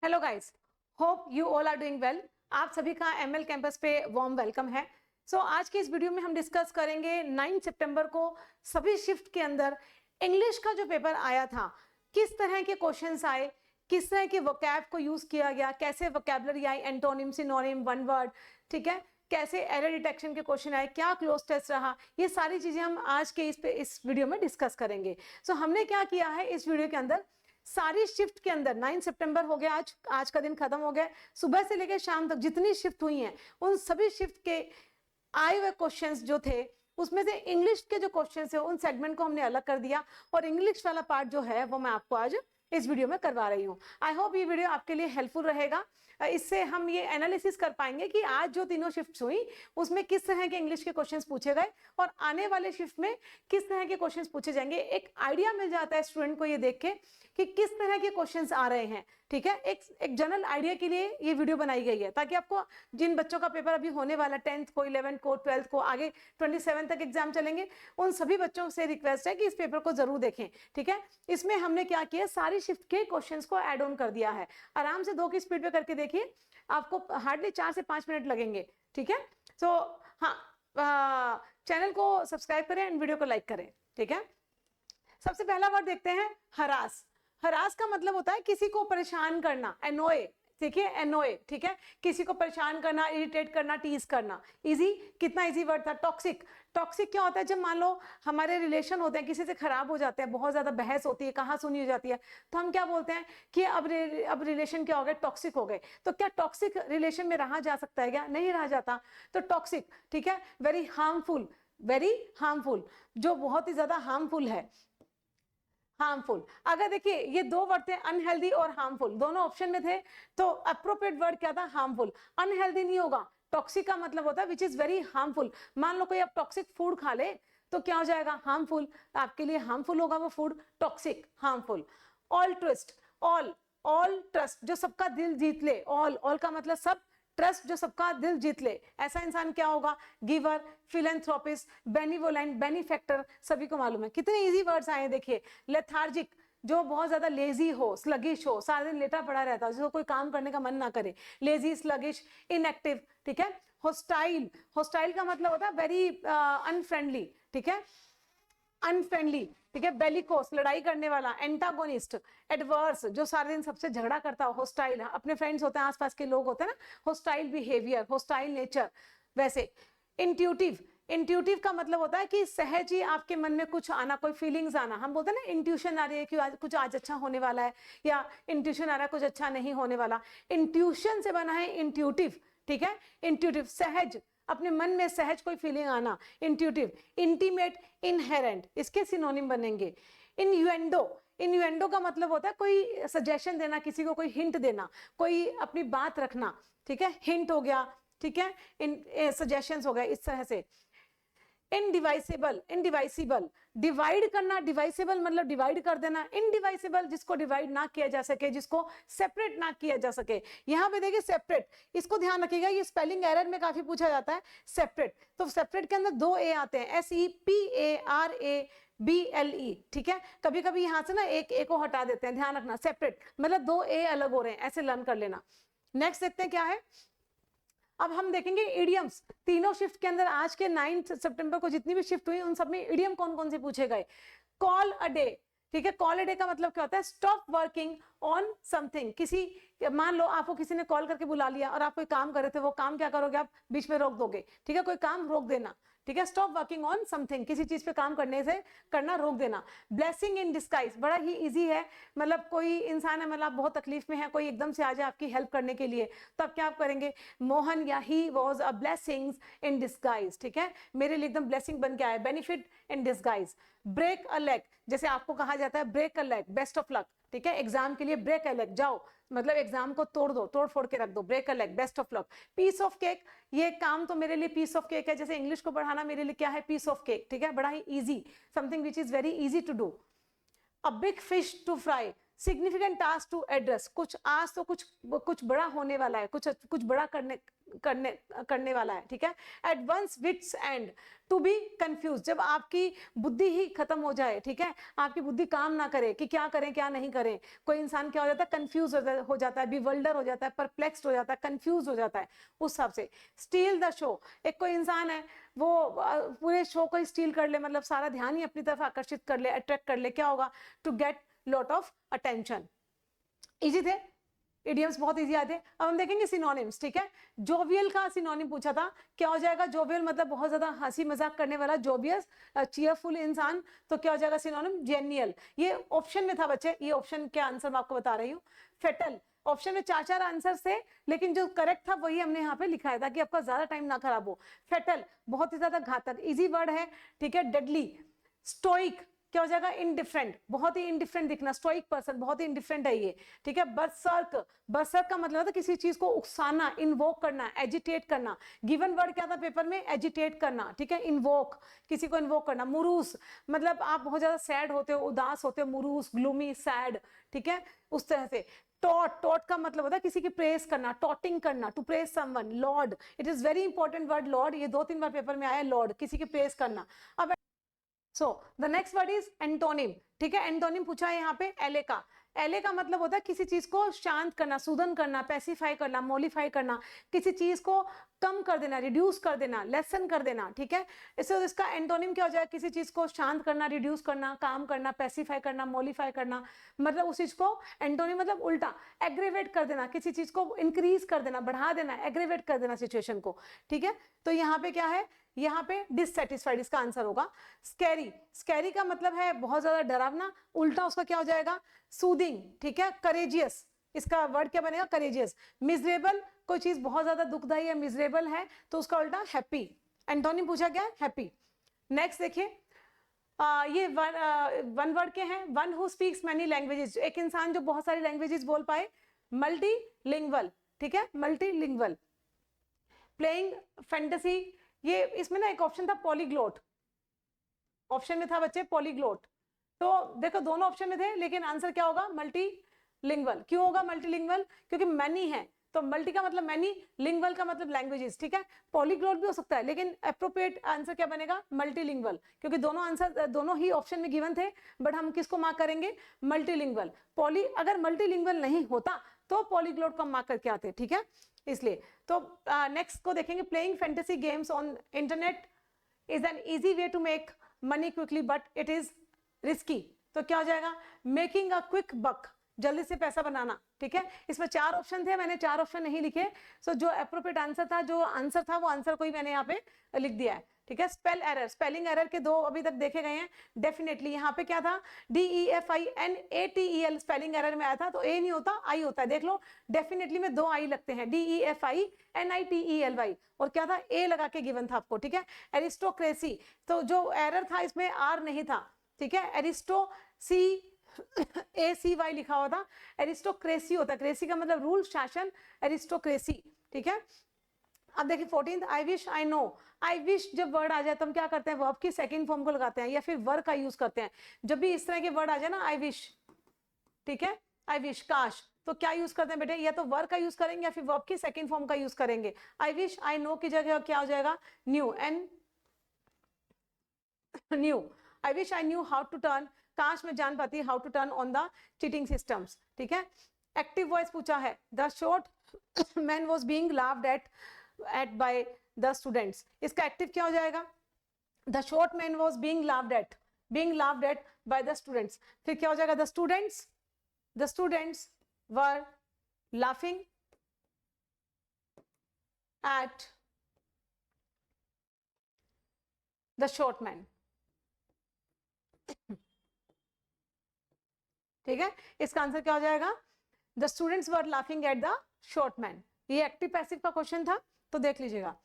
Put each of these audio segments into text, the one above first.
Hello guys, hope you all are doing well. आप सभी का एमएल कैंपस पे वार्म वेलकम है। आज के इस वीडियो में हम डिस्कस करेंगे 9 सितंबर को सभी शिफ्ट के अंदर इंग्लिश का जो पेपर आया था, किस तरह के क्वेश्चंस आए, किस तरह के वोकैब को यूज किया गया, कैसे वोकैबुलरी आई, एंटोनिम, सिनोनिम, वन वर्ड, ठीक है, कैसे एरर डिटेक्शन के क्वेश्चन आए, क्या क्लोज टेस्ट रहा, ये सारी चीजें हम आज के इस वीडियो में डिस्कस करेंगे। हमने क्या किया है इस वीडियो के अंदर, सारी शिफ्ट के अंदर 9 सितंबर हो गया, आज का दिन खत्म हो गया, सुबह से लेकर शाम तक जितनी शिफ्ट हुई हैं उन सभी शिफ्ट के आए हुए क्वेश्चंस जो थे उसमें से इंग्लिश के जो क्वेश्चंस है उन सेगमेंट को हमने अलग कर दिया और इंग्लिश वाला पार्ट जो है वो मैं आपको आज इस वीडियो में करवा रही हूँ। आई होप ये वीडियो आपके लिए हेल्पफुल रहेगा। इससे हम ये एनालिसिस कर पाएंगे कि आज जो तीनों शिफ्ट हुई उसमें किस तरह के इंग्लिश के क्वेश्चंस पूछे गए और आने वाले शिफ्ट में किस तरह के क्वेश्चंस पूछे जाएंगे। एक आइडिया मिल जाता है स्टूडेंट को ये देख के कि किस तरह के क्वेश्चंस आ रहे हैं, ठीक है। एक जनरल आइडिया के लिए ये वीडियो बनाई गई है ताकि आपको, जिन बच्चों का पेपर अभी होने वाला 10th को, 11th को, 12th को, आगे 27 तक एग्जाम चलेंगे, उन सभी बच्चों से रिक्वेस्ट है कि इस पेपर को जरूर देखें, ठीक है। इसमें हमने क्या किया, सारी शिफ्ट के क्वेश्चंस को ऐड ऑन कर दिया है। आराम से 2 की स्पीड पे करके देखिए, आपको हार्डली 4 से 5 मिनट लगेंगे, ठीक है। चैनल को सब्सक्राइब करें एंड वीडियो को लाइक करें, ठीक है। सबसे पहला वर्ड देखते हैं, हरास। हरास का मतलब होता है किसी को परेशान करना, एनोए, देखिए एनोए, ठीक है, किसी को परेशान करना, इरिटेट करना, टीज करना। इजी, कितना इजी वर्ड था। टॉक्सिक, टॉक्सिक क्या होता है, जब मान लो हमारे रिलेशन होते हैं किसी से खराब हो जाते हैं, बहुत ज्यादा बहस होती है, कहाँ सुनी हो जाती है, तो हम क्या बोलते हैं कि अब रिलेशन क्या हो गए, टॉक्सिक हो गए। तो क्या टॉक्सिक रिलेशन में रहा जा सकता है क्या? नहीं रहा जाता। तो टॉक्सिक, ठीक है, वेरी हार्मफुल, वेरी हार्मफुल, जो बहुत ही ज्यादा हार्मफुल है, हार्मफुल। अगर देखिए ये 2 वर्ड थे, अनहेल्दी और हार्मफुल, दोनों ऑप्शन में थे, तो अप्रोप्रिएट वर्ड क्या था, हार्मफुल। अनहेल्दी नहीं होगा, टॉक्सिक का मतलब होता है विच इज वेरी हार्मफुल। मान लो कोई आप टॉक्सिक फूड खा ले तो क्या हो जाएगा, हार्मफुल, आपके लिए हार्मफुल होगा वो food, toxic, harmful. All trust, all trust, जो सबका दिल जीत ले, ऑल का मतलब सब, ट्रस्ट जो सबका दिल जीत ले, ऐसा इंसान क्या होगा, गिवर, फिलेंथ्रोपिस्ट, बेनिवोलेंट, बेनिफैक्टर, सभी को मालूम है। कितने इजी वर्ड्स आए देखिए। लेथार्जिक, जो बहुत ज्यादा लेजी हो, स्लगिश हो, सारा दिन लेटा पड़ा रहता है, जिसको कोई काम करने का मन ना करे, लेजी, स्लगिश, इनएक्टिव, ठीक है। होस्टाइल, होस्टाइल का मतलब होता है वेरी अनफ्रेंडली, ठीक है, अनफ्रेंडली, ठीक है। बेलिकोस, लड़ाई करने वाला। एंटागोनिस्ट, एडवर्स, जो सारे दिन सबसे झगड़ा करता हो। होस्टाइल, अपने फ्रेंड्स होते हैं, आसपास के लोग होते हैं ना, होस्टाइल बिहेवियर, होस्टाइल नेचर। वैसे इंट्यूटिव, इंट्यूटिव का मतलब होता है कि सहज ही आपके मन में कुछ आना, कोई फीलिंग्स आना। हम बोलते हैं ना इंट्यूशन आ रही है कि आज कुछ अच्छा होने वाला है, या इंट्यूशन आ रहा है कुछ अच्छा नहीं होने वाला। इंट्यूशन से बना है इंट्यूटिव, ठीक है। इंट्यूटिव, सहज, अपने मन में सहज कोई फीलिंग आना, इंट्यूटिव। इंटीमेट, इनहेरेंट, इसके सिनोनिम बनेंगे। इन्यूएंडो, इन्यूएंडो का मतलब होता है कोई सजेशन देना, किसी को कोई हिंट देना, कोई अपनी बात रखना, ठीक है, हिंट हो गया, ठीक है, इन सजेशंस हो गए, इस तरह से। इनडिवाइसेबल, इनडिवाइसिबल, डिवाइड करना, डिवाइसेबल मतलब डिवाइड कर देना, इनडिवाइसेबल जिसको डिवाइड ना किया जा सके, जिसको सेपरेट ना किया जा सके। यहां पे देखिए सेपरेट, इसको ध्यान रखिएगा, ये स्पेलिंग एरर में काफी पूछा जाता है। सेपरेट, तो सेपरेट के अंदर 2 ए आते हैं, SEPARABLE, ठीक है। कभी कभी यहां से ना एक ए को हटा देते हैं, ध्यान रखना, सेपरेट मतलब 2 ए अलग हो रहे हैं, ऐसे लर्न कर लेना। नेक्स्ट देखते हैं क्या है। अब हम देखेंगे इडियम्स, तीनों शिफ्ट के अंदर आज के 9 सितंबर को जितनी भी शिफ्ट हुई उन सब में इडियम कौन कौन से पूछे गए। कॉल अ डे, ठीक है, कॉल अ डे का मतलब क्या होता है, स्टॉप वर्किंग ऑन समथिंग। किसी, मान लो आपको किसी ने कॉल करके बुला लिया और आप कोई काम कर रहे थे, वो काम क्या करोगे आप, बीच में रोक दोगे, ठीक है, कोई काम रोक देना, ठीक है। स्टॉप वर्किंग ऑन समथिंग, किसी चीज पे काम करने से करना रोक देना। ब्लेसिंग इन डिस्गाइज, बड़ा ही इजी है, मतलब कोई इंसान है, मतलब आप बहुत तकलीफ में है, कोई एकदम से आ जाए आपकी हेल्प करने के लिए, तो आप क्या करेंगे, मोहन या he was a blessing in disguise, ठीक है, मेरे लिए एकदम ब्लेसिंग बन के आया। Benefit in disguise. Break a leg, जैसे आपको कहा जाता है break a leg, best of luck, ठीक है, एग्जाम के लिए ब्रेक अ लेग, जाओ मतलब एग्जाम को तोड़ दो, तोड़ फोड़ के रख दो, break a leg, best of luck. Piece of cake, ये काम तो मेरे लिए पीस ऑफ केक है, जैसे इंग्लिश को पढ़ाना मेरे लिए क्या है, पीस ऑफ केक, ठीक है, बड़ा ही easy, something which is very easy to do. A big fish to fry, significant task to address, कुछ आज तो कुछ बड़ा होने वाला है, कुछ बड़ा करने वाला है, ठीक है। At one's wits end, to be confuse, जब आपकी बुद्धि ही खत्म हो जाए, ठीक है, आपकी बुद्धि काम ना करे कि क्या करें क्या नहीं करें। कोई इंसान क्या हो जाता है, कंफ्यूज हो जाता है, बिवल्डर हो जाता है, परप्लेक्स्ड हो जाता है, कंफ्यूज हो जाता है, उस हिसाब से। स्टील द शो, एक कोई इंसान है वो पूरे शो को स्टील कर ले, मतलब सारा ध्यान ही अपनी तरफ आकर्षित कर ले, अट्रैक्ट कर ले, क्या होगा, to get lot of attention. Easy थे, इडियम्स बहुत इजी आते हैं। अब हम देखेंगे सिनोनिम्स, ठीक है। जोवियल का सिनोनिम पूछा था, क्या हो जाएगा, जोवियल मतलब बहुत ज्यादा हंसी मजाक करने वाला, जोवियस चीयरफुल इंसान, तो क्या हो जाएगा सिनोनिम, जेनियल। ये ऑप्शन में था बच्चे, ये ऑप्शन के आंसर मैं आपको बता रही हूँ। फेटल, ऑप्शन में 4 आंसर थे, लेकिन जो करेक्ट था वही हमने यहाँ पे लिखा था कि आपका ज्यादा टाइम ना खराब हो। फेटल बहुत ही ज्यादा घातक, इजी वर्ड है, ठीक है। डेडली, स्टोइक क्या हो जाएगा, इनडिफरेंट, बहुत ही इनडिफरेंट दिखना, स्टोइक पर्सन बहुत ही इनडिफरेंट है ये, ठीक है। बर्सर्क, बर्सर्क का मतलब होता है किसी चीज को उकसाना, इन्वोक करना, एजिटेट करना। गिवन वर्ड क्या था पेपर में, एजिटेट करना, ठीक है, इन्वोक, किसी को इन्वोक करना। मुरूस मतलब आप बहुत ज्यादा सैड होते हो, उदास होते हो, मुरूस, ग्लूमी, सैड, ठीक है, उस तरह से। टॉट, टॉट का मतलब होता है किसी की प्रेस करना, टॉटिंग करना, to praise someone. Lord, it is very important word lord, ये 2-3 बार पेपर में आया लॉर्ड, किसी की प्रेस करना। अब so the next word is antonym, ठीक है। एंटोनिम पूछा है यहाँ पे, एले का। एले का मतलब होता है किसी चीज को शांत करना, सूदन करना, पैसिफाई करना, मोलिफाई करना, किसी चीज को कम कर देना, रिड्यूस कर देना, लेसन कर देना, ठीक है। इसका एंटोनिम क्या हो जाएगा, किसी चीज को शांत करना, रिड्यूस करना, काम करना, पैसिफाई करना, मोलिफाई करना, मतलब उस चीज को एंटोनिम मतलब उल्टा, एग्रेवेट कर देना, किसी चीज को इंक्रीज कर देना, बढ़ा देना, एग्रेवेट कर देना सिचुएशन को, ठीक है। तो यहाँ पे क्या है, यहाँ पे डिससेटिस्फाइड इसका आंसर होगा। स्कैरी, स्कैरी का मतलब है बहुत ज्यादा डरावना, उल्टा उसका क्या हो जाएगा, सूदिंग, ठीक है। करेजियस, इसका वर्ड क्या बनेगा, करेजियस। मिजरेबल, कोई चीज बहुत ज्यादा दुखदाई है, मिजरेबल है, तो उसका उल्टा हैप्पी। एंटोनिम पूछा गया हैप्पी। नेक्स्ट देखिए, ये वन वर्ड के हैं। One who speaks many languages, एक इंसान जो बहुत सारी लैंग्वेजेस बोल पाए। मल्टीलिंगुअल, ठीक है, मल्टीलिंगुअल। प्लेइंग फैंटेसी, ये इसमें ना एक ऑप्शन था पॉलीग्लोट, ऑप्शन में था बच्चे पॉलीग्लोट, तो देखो दोनों ऑप्शन में थे, लेकिन आंसर क्या होगा, मल्टीलिंगुअल। क्यों होगा मल्टीलिंगुअल, क्योंकि मैनी है, तो मल्टी का मतलब मैनी, लिंगुअल का मतलब लैंग्वेजेस, ठीक है। पॉलीग्लोट भी हो सकता है, लेकिन अप्रोप्रिएट आंसर क्या बनेगा, मल्टीलिंगुअल, क्योंकि दोनों आंसर दोनों ही ऑप्शन में गिवन थे, बट हम किसको मार्क करेंगे, मल्टीलिंगुअल। अगर मल्टीलिंगुअल नहीं होता तो पॉलीग्लोट को मार्क करके आते, ठीक है, इसलिए। तो नेक्स्ट को देखेंगे, playing fantasy games on internet is an easy way to make money quickly but it is risky, तो क्या हो जाएगा, मेकिंग अ क्विक बक, जल्दी से पैसा बनाना, ठीक है। इसमें 4 ऑप्शन थे, मैंने 4 ऑप्शन नहीं लिखे, सो जो अप्रोप्रिएट आंसर था, जो आंसर था वो आंसर को ही मैंने यहाँ पे लिख दिया है, ठीक है। स्पेल एरर, स्पेलिंग एरर के 2 अभी तक देखे गए हैं, डेफिनेटली यहाँ पे क्या था, DEFINATEL स्पेलिंग एरर में आया था, तो ए नहीं होता आई होता है, देख लो, डेफिनेटली में 2 आई लगते हैं, DEFINITELY, और क्या था, ए लगा के गिवन था आपको, ठीक है। एरिस्टोक्रेसी, तो जो एरर था इसमें आर नहीं था, ठीक है, एरिस्टो ACY लिखा हुआ था, एरिस्टोक्रेसी होता है, क्रेसी का मतलब रूल, शासन, एरिस्टोक्रेसी, ठीक है। अब देखिए 14th, I wish I know. I wish जब वर्ड आ जाए तो हम क्या करते हैं, वर्ब की सेकंड फॉर्म को लगाते हैं या फिर वर्ब का यूज करते हैं। जब भी इस तरह के वर्ड आ जाए ना, आई विश, ठीक है, आई विश, काश, तो क्या यूज करते हैं बेटे, या तो वर्ब का यूज करेंगे या फिर वर्ब की सेकंड फॉर्म का यूज करेंगे। आई विश आई नो की जगह क्या हो जाएगा, knew, N knew. I wish I knew how to turn, काश मैं जान पाती how to turn on the cheating systems, ठीक है। एक्टिव वॉइस पूछा है, the short man was being laughed at by the students, इसका एक्टिव क्या हो जाएगा, the short man was being laughed at by the students, फिर क्या हो जाएगा, the students were laughing at the short man, ठीक है। इसका आंसर क्या हो जाएगा, the students were laughing at the short man. ये एक्टिव पैसिव का क्वेश्चन था, तो देख लीजिएगा।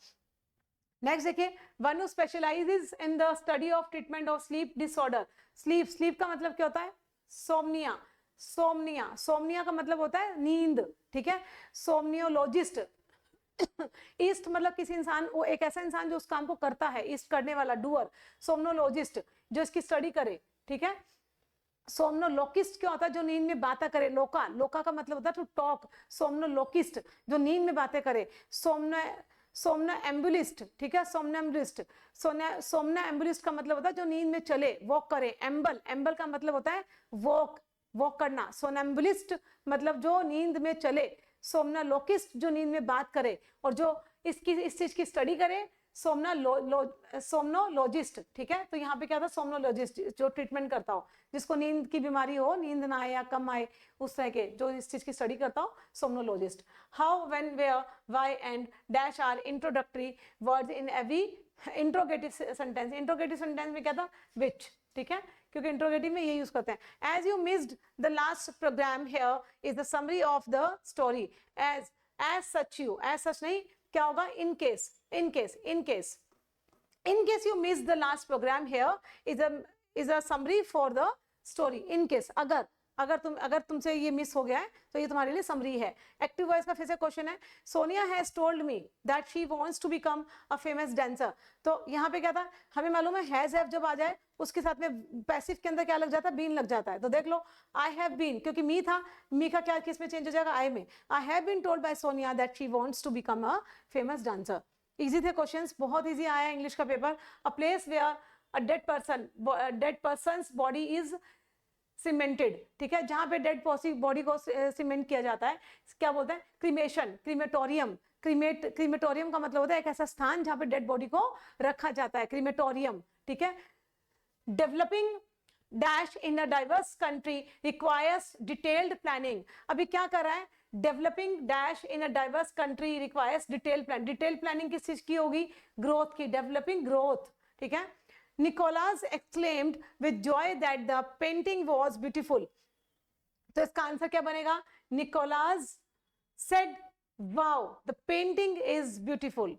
नेक्स्ट देखिए, one who specialises in the study of treatment of sleep disorder. Sleep का मतलब क्या होता है, सोमनिया, सोमनिया का मतलब होता है नींद, ठीक है। सोमनियोलॉजिस्ट, ईस्ट मतलब किसी इंसान, वो एक ऐसा इंसान जो उस काम को करता है, ईस्ट करने वाला, डूअर, सोमनोलॉजिस्ट जो इसकी स्टडी करे, ठीक है। सोमनोलोकिस्ट क्या होता है? जो नींद में बातें करे। लोका, लोका का मतलब होता है टू टॉक। सोमनोलोकिस्ट जो नींद में बातें करे। सोमनाम्बुलिस्ट, ठीक है, सोमनाम्बुलिस्ट। सोमनाम्बुलिस्ट का मतलब होता है जो नींद में चले, वॉक करे। एम्बल, एम्बल का मतलब होता है वॉक, वॉक करना। सोमनाम्बुलिस्ट मतलब जो नींद में चले। सोमनालोकिस्ट जो नींद में बात करे और जो इस चीज की स्टडी करे, सोमनोलॉजिस्ट, ठीक है। तो यहाँ पे क्या था? सोमनोलॉजिस्ट जो ट्रीटमेंट करता हो, जिसको नींद की बीमारी हो, नींद ना आए या कम आए, उस तरह के जो इस चीज की स्टडी करता हो, somnologist. How, when, where, why and dash are introductory words in every interrogative sentence. Interrogative sentence में क्या था? विच, ठीक है, क्योंकि इंट्रोगेटिव में ये यूज करते हैं। As you missed the last programme, here is the summary of the story. As such you, as such नहीं, क्या होगा? In case, in case you miss the last program, here is a summary for the story. in case, अगर तुमसे ये miss हो गया है तो ये तुम्हारे लिए समरी है। एक्टिव वॉइस का फिर से क्वेश्चन है। Sonia has told me that she wants to become a famous dancer. तो यहाँ पे क्या था? हमें मालूम है हैज हैव जब आ जाए उसके साथ में पैसिव के अंदर क्या लग जाता है? बीन लग जाता है। तो देख लो, आई हैव बीन, क्योंकि मी था, मी का क्या किस में चेंज हो जाएगा? आई में। I have been told by Sonia that she wants to become a famous dancer. Easy थे क्वेश्चंस, बहुत इजी आया इंग्लिश का पेपर। A place where a dead person's body is cemented, ठीक है, जहां पे डेड बॉडी को सीमेंट किया जाता है, क्या बोलते हैं? Cremation, crematorium. क्रीमेटोरियम का मतलब होता है एक ऐसा स्थान जहां पे डेड बॉडी को रखा जाता है, क्रीमेटोरियम, ठीक है। Developing dash in a diverse country requires detailed planning. अभी क्या कर रहा है? Developing dash in a diverse country requires detail plan. Detail planning किस चीज की होगी? ग्रोथ की, डेवलपिंग ग्रोथ, ठीक है। Nicholas exclaimed with joy that the painting was beautiful. तो इसका आंसर क्या बनेगा? Nicholas said, wow, the painting is beautiful.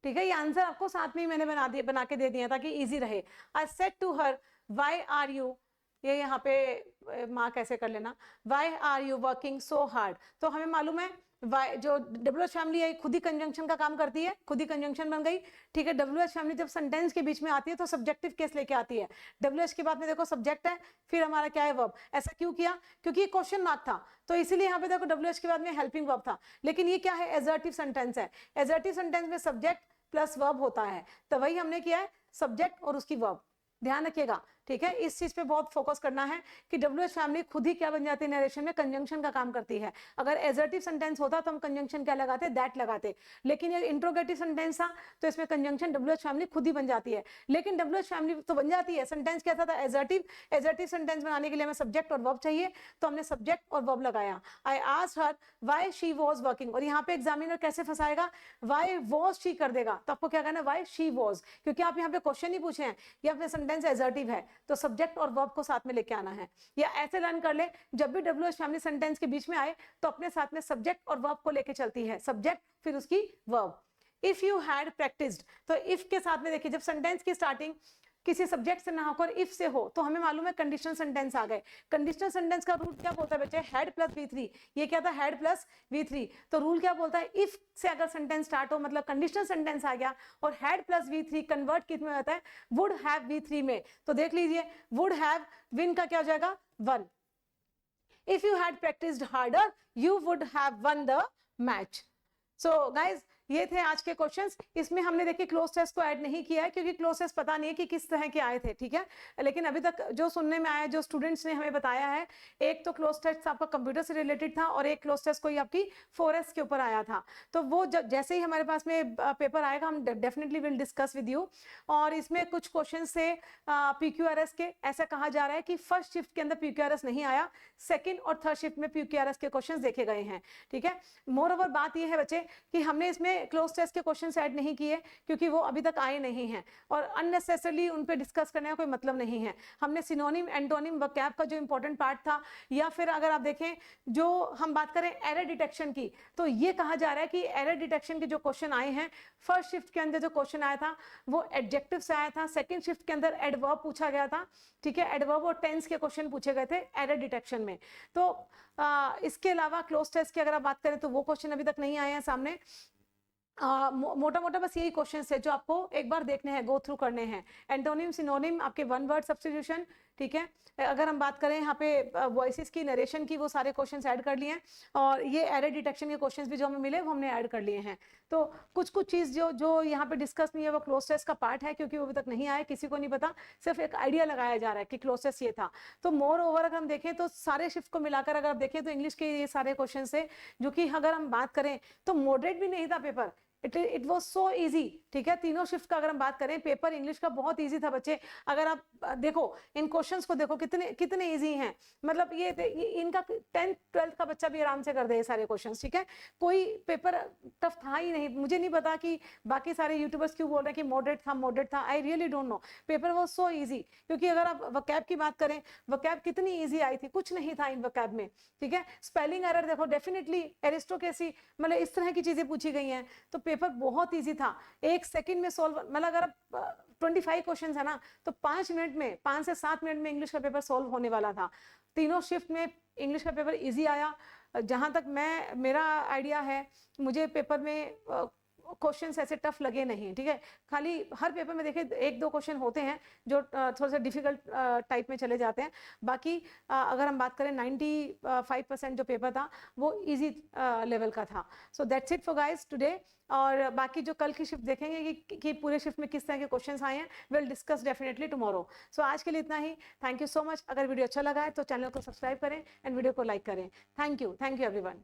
ठीक है, ये आंसर आपको साथ में ही मैंने बना के दे दिया ताकि इजी रहे। I said to her, why are you, ये यहाँ पे मार्क ऐसे कर लेना, why are you working so hard। तो हमें मालूम है जो डब्ल्यू एच फैमिली है खुद ही कंजंक्शन का काम करती है, खुद ही कंजंक्शन बन गई, ठीक है। डब्ल्यू एच फैमिली जब सेंटेंस के बीच में आती है तो सब्जेक्टिव केस लेके आती है। डब्ल्यू एच के बाद में देखो सब्जेक्ट है, फिर हमारा क्या है? वर्ब। ऐसा क्यों किया? क्योंकि ये क्वेश्चन मार्क था, तो इसीलिए यहाँ पे देखो डब्ल्यू एच के बाद में हेल्पिंग वर्ब था। लेकिन ये क्या है? एजर्टिव सेंटेंस है। एजर्टिव सेंटेंस में सब्जेक्ट प्लस वर्ब होता है, तो वही हमने किया है, सब्जेक्ट और उसकी वर्ब। ध्यान रखिएगा, ठीक है। इस चीज पे बहुत फोकस करना है कि डब्ल्यू एच फैमिली खुद ही क्या बन जाती है? नरेशन में कंजंक्शन का काम करती है। अगर एजर्टिव सेंटेंस होता तो हम कंजंक्शन क्या लगाते? दैट लगाते। लेकिन ये इंट्रोगेटिव सेंटेंस था तो इसमें कंजंक्शन डब्ल्यू एच फैमिली खुद ही बन जाती है। लेकिन डब्ल्यू एच फैमिली तो बन जाती है, सेंटेंस कैसा था? एजर्टिव। एजर्टिव सेंटेंस बनाने के लिए हमें सब्जेक्ट और वर्ब चाहिए, तो हमने सब्जेक्ट और वर्ब लगाया। I asked her why she was working, और यहाँ पे एग्जामिनर कैसे फंसाएगा? व्हाई वाज शी कर देगा, तो आपको क्या करना? व्हाई शी वाज, क्योंकि आप यहाँ पे क्वेश्चन ही पूछे हैं, या फिर सेंटेंस एजर्टिव है तो सब्जेक्ट और वर्ब को साथ में लेके आना है। या ऐसे लर्न कर ले, जब भी डब्ल्यू एच फैमिली सेंटेंस के बीच में आए तो अपने साथ में सब्जेक्ट और वर्ब को लेके चलती है, सब्जेक्ट फिर उसकी verb. If you had practised, तो इफ के साथ में देखिए, जब सेंटेंस की स्टार्टिंग किसी सब्जेक्ट से ना होकर इफ से हो तो हमें मालूम है कंडीशनल सेंटेंस आ गए। कंडीशनल सेंटेंस का रूल क्या बोलता है बच्चे? Head plus V3। ये क्या था? Head plus V3। तो रूल क्या बोलता है? इफ से अगर सेंटेंस स्टार्ट हो मतलब कंडीशनल सेंटेंस आ गया और हेड प्लस V3 कन्वर्ट किस में होता है? वुड हैव V3 में। तो देख लीजिए, वुड हैव, विन का क्या हो जाएगा? One. If you had practised harder you would have one the match. So guys, ये थे आज के क्वेश्चंस। इसमें हमने देखिए क्लोज टेस्ट को ऐड नहीं किया है क्योंकि क्लोज टेस्ट पता नहीं है कि किस तरह के आए थे, ठीक है। लेकिन अभी तक जो सुनने में आया, जो स्टूडेंट्स ने हमें बताया है, एक तो क्लोज टेस्ट आपका कंप्यूटर से रिलेटेड था और एक क्लोज टेस्ट कोई आपकी 4S के ऊपर आया था। तो वो जैसे ही हमारे पास में पेपर आएगा हम definitely will discuss with you. और इसमें कुछ क्वेश्चन से PQRS के, ऐसा कहा जा रहा है कि फर्स्ट शिफ्ट के अंदर PQRS नहीं आया, सेकेंड और थर्ड शिफ्ट में PQRS के क्वेश्चन देखे गए हैं, ठीक है। मोर ओवर बात यह है बच्चे कि हमने इसमें क्लोज टेस्ट के क्वेश्चंस ऐड नहीं किए क्योंकि वो अभी तक आए नहीं हैं और अननेसेसरली उन पे डिस्कस करने का कोई मतलब नहीं है। हमने सिनोनिम, एंटोनिम, वोकैब का जो इंपॉर्टेंट पार्ट था, या फिर अगर आप देखें जो हम बात करें एरर डिटेक्शन की, तो ये कहा जा रहा है कि एरर डिटेक्शन के जो क्वेश्चन आए हैं, फर्स्ट शिफ्ट के अंदर जो क्वेश्चन आया था वो एडजेक्टिव से आया था, सेकेंड शिफ्ट के अंदर एडवर्ब पूछा गया था, ठीक है। एडवर्ब और टेंस के क्वेश्चन पूछे गए थे एरर डिटेक्शन में। तो इसके अलावा क्लोज टेस्ट की अगर आप बात करें तो वो क्वेश्चन अभी तक नहीं आए हैं सामने। मोटा मोटा बस यही क्वेश्चन है जो आपको एक बार देखने हैं, गो थ्रू करने हैं। एंटोनिम, सिनोनिम, आपके वन वर्ड सब्स्टिट्यूशन, ठीक है। अगर हम बात करें यहाँ पे वॉइसेस की, नरेशन की, वो सारे क्वेश्चंस ऐड कर लिए हैं, और ये एरर डिटेक्शन के क्वेश्चंस भी जो हमें मिले वो हमने ऐड कर लिए हैं। तो कुछ कुछ चीज़ जो जो यहाँ पे डिस्कस नहीं है वो क्लोज टेस्ट का पार्ट है, क्योंकि वो अभी तक नहीं आया, किसी को नहीं पता, सिर्फ एक आइडिया लगाया जा रहा है कि क्लोज टेस्ट ये था। तो मोर ओवर अगर हम देखें तो सारे शिफ्ट को मिलाकर अगर आप देखें तो इंग्लिश के ये सारे क्वेश्चन थे, जो कि अगर हम बात करें तो मॉडरेट भी नहीं था paper, it was so easy, ठीक है। तीनों शिफ्ट का अगर हम बात करें, पेपर इंग्लिश का बहुत इजी था बच्चे। अगर आप देखो इन क्वेश्चंस को, देखो कितने कितने इजी हैं, मतलब ये इनका 10th 12th का बच्चा भी आराम से कर दे ये सारे क्वेश्चंस, ठीक है। कोई पेपर टफ था ही नहीं। मुझे नहीं पता कि बाकी सारे यूट्यूबर्स क्यों बोल रहे हैं कि मॉडरेट था, I really don't know. Paper was so easy, क्योंकि अगर आप वकैब की बात करें, वकैब कितनी ईजी आई थी, कुछ नहीं था इन वकैब में, ठीक है। स्पेलिंग एरर देखो, डेफिनेटली एरिस्टोक्रेसी, मतलब इस तरह की चीजें पूछी गई हैं। तो पेपर बहुत इजी था, 1 सेकंड में सॉल्व, मतलब अगर आप 25 क्वेश्चंस है ना, तो 5 मिनट में, 5 से 7 मिनट में इंग्लिश का पेपर सॉल्व होने वाला था। तीनों शिफ्ट में इंग्लिश का पेपर इजी आया। जहां तक मेरा आइडिया है, मुझे पेपर में क्वेश्चंस ऐसे टफ लगे नहीं, ठीक है। खाली हर पेपर में देखें 1-2 क्वेश्चन होते हैं जो थोड़ा सा डिफिकल्ट टाइप में चले जाते हैं। बाकी अगर हम बात करें 95% जो पेपर था वो इजी लेवल का था। So that's it for guys today. और बाकी जो कल की शिफ्ट देखेंगे कि पूरे शिफ्ट में किस तरह के क्वेश्चंस आए हैं, will discuss definitely tomorrow. So आज के लिए इतना ही। Thank you so much. अगर वीडियो अच्छा लगा है तो चैनल को सब्सक्राइब करें एंड वीडियो को लाइक करें। Thank you everyone.